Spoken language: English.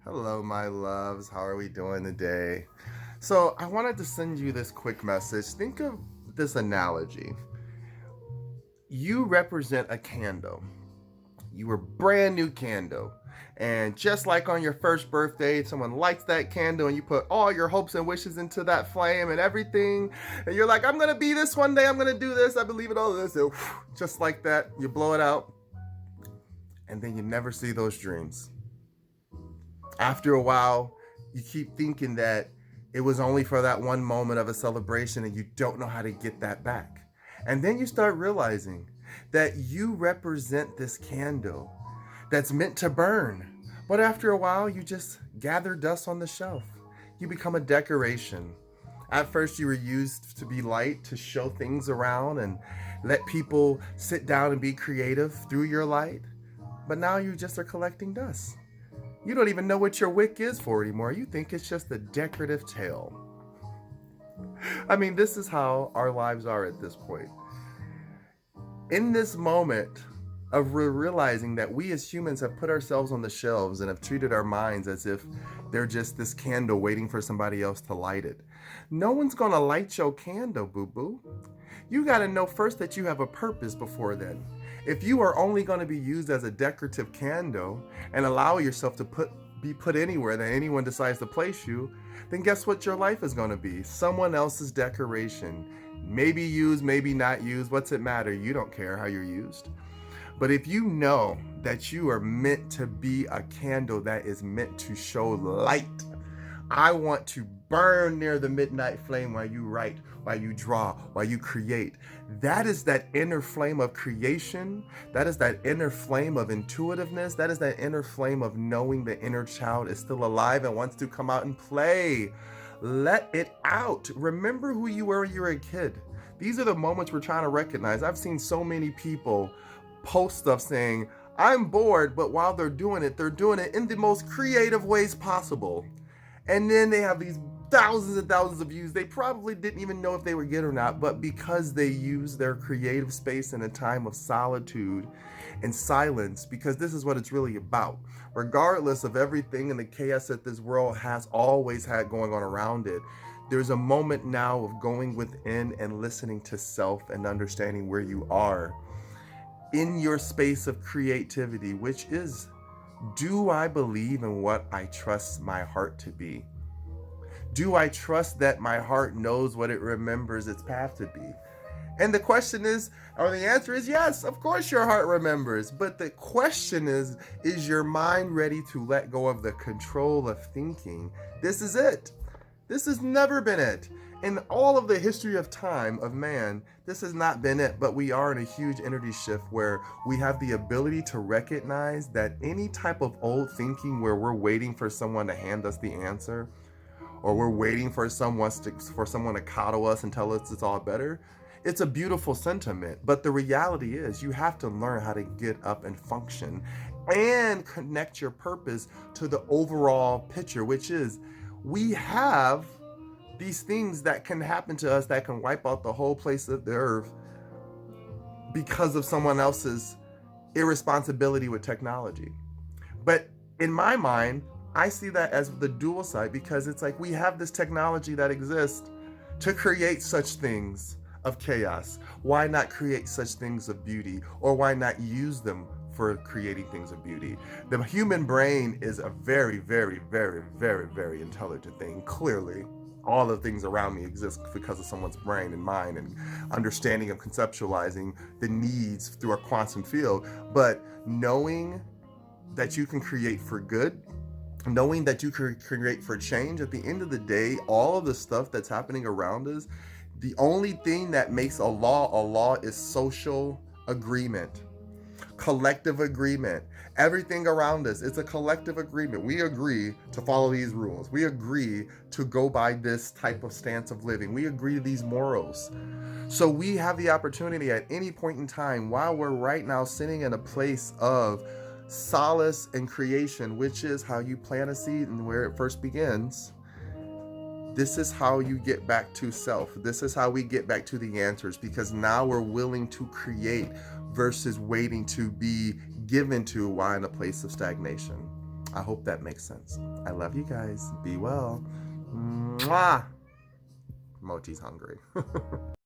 Hello, my loves. How are we doing today? So, I wanted to send you this quick message. Think of this analogy. You represent a candle. You were brand new candle. And just like on your first birthday, someone lights that candle and you put all your hopes and wishes into that flame and everything. And you're like, I'm going to be this one day. I'm going to do this. I believe in all of this. And just like that, you blow it out. And then you never see those dreams. After a while, you keep thinking that it was only for that one moment of a celebration and you don't know how to get that back. And then you start realizing that you represent this candle that's meant to burn. But after a while, you just gather dust on the shelf. You become a decoration. At first, you were used to be light, to show things around and let people sit down and be creative through your light. But now you just are collecting dust. You don't even know what your wick is for anymore. You think it's just a decorative tail. I mean, this is how our lives are at this point. In this moment of realizing that we as humans have put ourselves on the shelves and have treated our minds as if they're just this candle waiting for somebody else to light it. No one's gonna light your candle, boo-boo. You gotta know first that you have a purpose before then. If you are only going to be used as a decorative candle and allow yourself to be put anywhere that anyone decides to place you, then guess what your life is going to be? Someone else's decoration. Maybe used, maybe not used. What's it matter? You don't care how you're used. But if you know that you are meant to be a candle that is meant to show light, I want to burn near the midnight flame while you write, while you draw, while you create. That is that inner flame of creation. That is that inner flame of intuitiveness. That is that inner flame of knowing the inner child is still alive and wants to come out and play. Let it out. Remember who you were when you were a kid. These are the moments we're trying to recognize. I've seen so many people post stuff saying, I'm bored, but while they're doing it in the most creative ways possible. And then they have these thousands and thousands of views. They probably didn't even know if they were good or not, but because they use their creative space in a time of solitude and silence, because this is what it's really about. Regardless of everything and the chaos that this world has always had going on around it, there's a moment now of going within and listening to self and understanding where you are in your space of creativity, which is, do I believe in what I trust my heart to be? Do I trust that my heart knows what it remembers its path to be? And the question is, or the answer is yes, of course your heart remembers. But the question is your mind ready to let go of the control of thinking? This is it. This has never been it. In all of the history of time of man, this has not been it, but we are in a huge energy shift where we have the ability to recognize that any type of old thinking where we're waiting for someone to hand us the answer, or we're waiting for someone to coddle us and tell us it's all better, it's a beautiful sentiment. But the reality is you have to learn how to get up and function and connect your purpose to the overall picture, which is we have these things that can happen to us that can wipe out the whole place of the earth because of someone else's irresponsibility with technology. But in my mind, I see that as the dual side, because it's like we have this technology that exists to create such things of chaos. Why not create such things of beauty? Or why not use them for creating things of beauty? The human brain is a very, very, very, very, very intelligent thing. Clearly, all the things around me exist because of someone's brain and mind and understanding of conceptualizing the needs through a quantum field. But knowing that you can create for good, knowing that you can create for change, at the end of the day, all of the stuff that's happening around us, the only thing that makes a law is social agreement, collective agreement. Everything around us, it's a collective agreement. We agree to follow these rules. We agree to go by this type of stance of living. We agree to these morals. So we have the opportunity at any point in time, while we're right now sitting in a place of solace and creation, which is how you plant a seed and where it first begins. This is how you get back to self. This is how we get back to the answers, because now we're willing to create versus waiting to be given to while in a place of stagnation. I hope that makes sense. I love you guys. Be well. Mwah! Mochi's hungry.